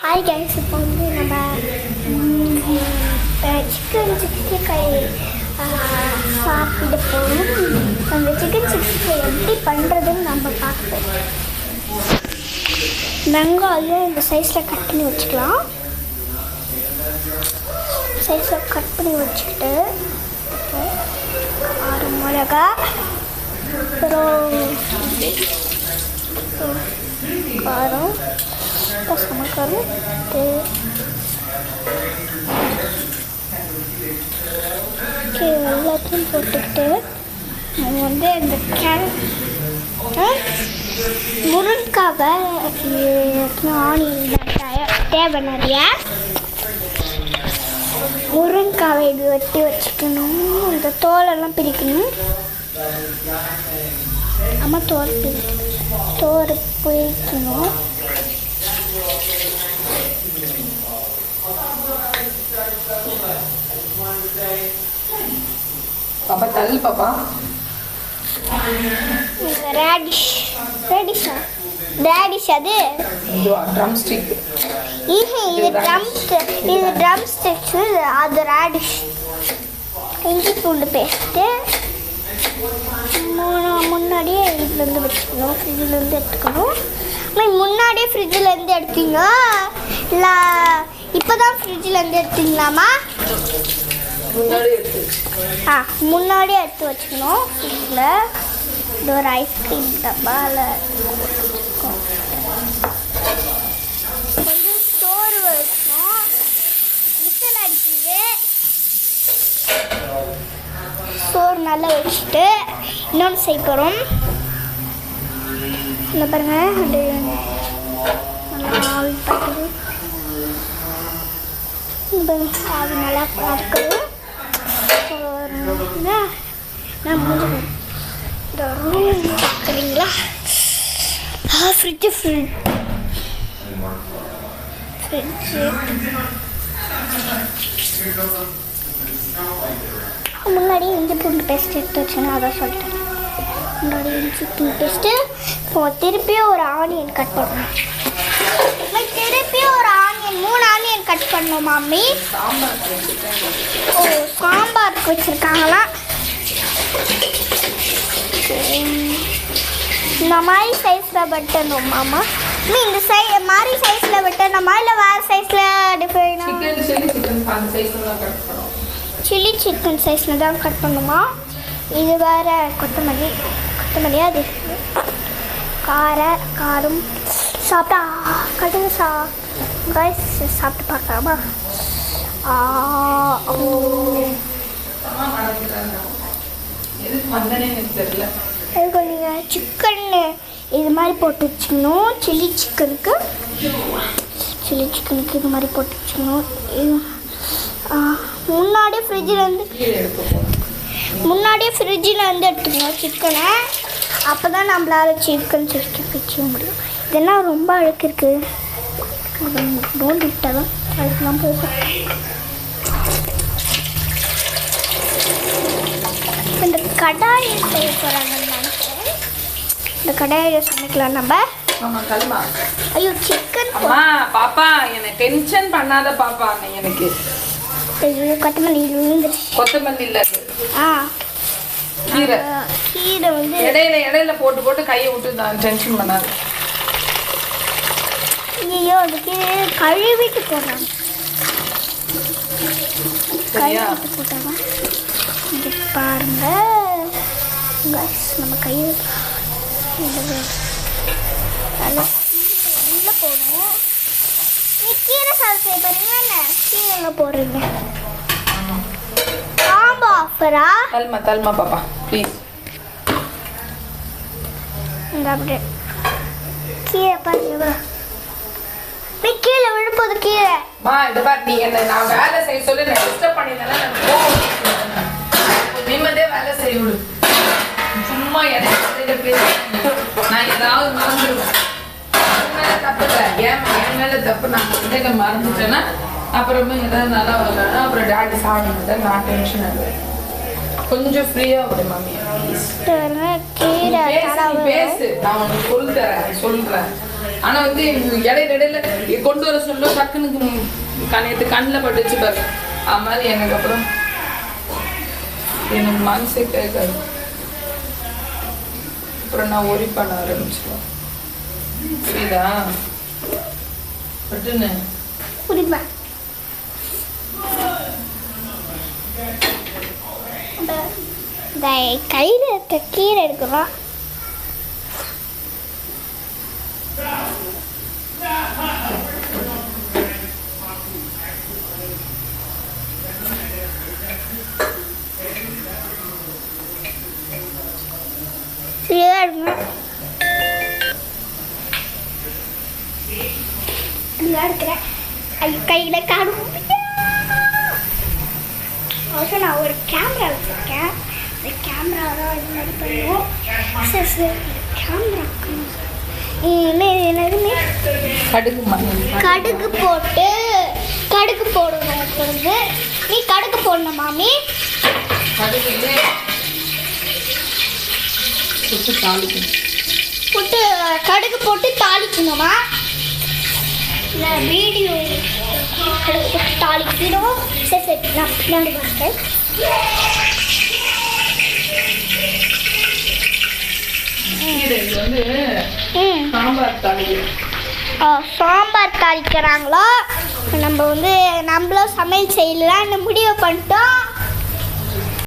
Hi guys, இப்போ வந்து நம்ம சிக்கன் 65 சாப்பிட போகிறோம். அந்த சிக்கன் 65 எப்படி பண்ணுறதுன்னு நம்ம பார்ப்போம். வெங்காயம் இந்த சைஸில் கட் பண்ணி வச்சுக்கலாம். சைஸில் கட் பண்ணி வச்சுக்கிட்டு ஆறு மிளகா, அப்புறம் காரம், சமைக்காரம் எல்லாத்தையும் போட்டுக்கிட்டு நம்ம வந்து இந்த முருங்காவை ஆனியன் தேவை நிறைய முருங்காவை இது வெட்டி வச்சுக்கணும். இந்த தோலெல்லாம் பிரிக்கணும். அம்மா தோல் பிரிக்கணும். பாப்பா தள்ளு பாப்பா. ரேடிஷ் அது ட்ரம் ஸ்டிக். இது ட்ரம் ஸ்டிக்ஸ், அது ரேடிஷ். இஞ்சி பூண்டு பேஸ்ட்டு முன்னாடியே இதுலேருந்து வச்சுக்கணும். ஃப்ரிட்ஜிலேருந்து எடுத்துக்கணும். முன்னாடியே ஃப்ரிட்ஜிலேருந்து எடுத்தீங்க இல்லை இப்போ தான் ஃப்ரிட்ஜிலேருந்து எடுத்தீங்களாமா? முன்னாடியே எடுத்து வச்சுக்கணும். ஃப்ரிட்ஜில் இது ஒரு ஐஸ்கிரீம் டப்பாவில் கொஞ்சம் சோறு வச்சோம். விசில் அடிக்குது. சோறு நல்லா வச்சுட்டு இன்னொன்று செய்ய போகிறோம். இந்த பாருங்க, அது நல்லா ஆவி பார்க்குது. ஆவி நல்லா பார்க்குது. நான் இந்த ரூம் பார்க்குறீங்களா? ஃப்ரிட்ஜு முன்னாடி இஞ்சி பூண்டு பேஸ்ட் எடுத்து வச்சேன்னா அதான் சொல்லிட்டேன். முன்னாடி இஞ்சி பூண்டு பேஸ்ட்டு. இப்போ திருப்பியும் ஒரு ஆனியன் கட் பண்ணணும். திருப்பியும் ஒரு ஆனியன் 3 ஆனியன் கட் பண்ணணும் மாமி. ஓ, சாம்பாருக்கு வச்சுருக்காங்களா? இந்த மாதிரி சைஸில் வெட்டணும் மாமா. இந்த மாதிரி சைஸில் வெட்டணுமா இல்லை வேறு சைஸில் டிஃபரெண்டாக? சில்லி சிக்கன் சைஸில் தான் கட் பண்ணுமா? இது வேறு கொத்தமல்லியாக அது காரம் சாப்பிட்டா கடுகு கைஸ் சாப்பிட்டு பார்க்கலாமா? அதுக்கு நீங்கள் சிக்கன் இது மாதிரி போட்டு வச்சுக்கணும். சில்லி சிக்கனுக்கு இது மாதிரி போட்டு வச்சுக்கணும். முன்னாடியே ஃப்ரிட்ஜில் எடுத்துக்கணும் சிக்கனை. அப்போ தான் நம்மளால் சிக்கன் பிடிக்க முடியும். இதெல்லாம் ரொம்ப அழுக்கு இருக்குது. போன் விட்டால் தான் அதுக்கெல்லாம் போகும். இந்த கடாயில் செய்ய போகிறாங்கன்னு நினைக்கிறேன். இந்த கடாயில் சமைக்கலாம் நம்ம. ஐயோ சிக்கன் பாப்பா என்ன டென்ஷன் பண்ணாத பாப்பா. எனக்கு கொத்தமல்லி விழுந்துருச்சு. கொத்தமல்லி இல்லை, கீரை வந்து இடையில போட்டு கையை விட்டு நான் டென்ஷன் பண்ணாது. ஐயோ அது கீரை கழுவிட்டு போடுறாங்க. கழுவிட்டு போட்டாங்க. இங்கே பாருங்க, நம்ம கையை நல்லா உள்ளே போடணும். நீ கீரை சாதம் செய்ய போறீங்க என்ன? கீரை போடுறீங்க. காம்போ ஆஃபரா? தல்மா பாப்பா ப்ளீஸ். இந்த அப்படியே கீரை பாருங்க. நீ கீழே விழுப்போது கீரை. இதை பாரு, நீ என்ன நான் வேலை செய்ய சொல்லி நான் டிஸ்டர்ப் பண்ணியிருந்தேன்னா நிம்மதியே வேலை செய்ய விடு. சும்மா எனக்கு நான் ஏதாவது மறந்துடுவேன். தப்பு இல்லை, என் மேலே தப்பு. நான் மறந்துட்டேன்னா அப்புறமா ஏதாவது நல்லா வரலன்னா அப்புறம் டேடி சாப்பிட நான் டென்ஷன் ஆகுவேன். கொஞ்சம் ஃப்ரீயா விடு மம்மி ப்ளீஸ். கீரை பேசு, நான் உனக்கு சொல்றேன். ஆனா வந்து இடையில கொண்டு வர சொல்ல டக்குன்னு நேற்று கண்ணில் பட்டுச்சு பாரு. அது மாதிரி எனக்கு அப்புறம் எனக்கு மனசே கேட்காது. அப்புறம் நான் ஒரி பண்ண ஆரம்பிச்சிடுவேன். புரியுதா? பட்டுன்னு புரியுமா? இந்த கையில் இருக்க கீரை எடுக்கிறோம். கையில் காணும். நான் ஒரு கேமரா வச்சுருக்கேன். இந்த கேமரா தான் இது மாதிரி பண்ணுவோம். சரி சரி கேமரா என்னதுமே கடுகு போட்டு கடுகு போடணும். நீ கடுகு போடணும் மாமி. போட்டு கடுகு போட்டு தாளிக்கணுமா? இல்லை வீடியோ கடுகு போட்டு தாளிக்கணும். சரி சரி நான் பின்னாடி பார்த்தேன். சாம்பார் தாளிக்கிறாங்களோ. நம்ம வந்து நம்மளும் சமையல் செய்யலான்னு முடிவு பண்ணிட்டோம்.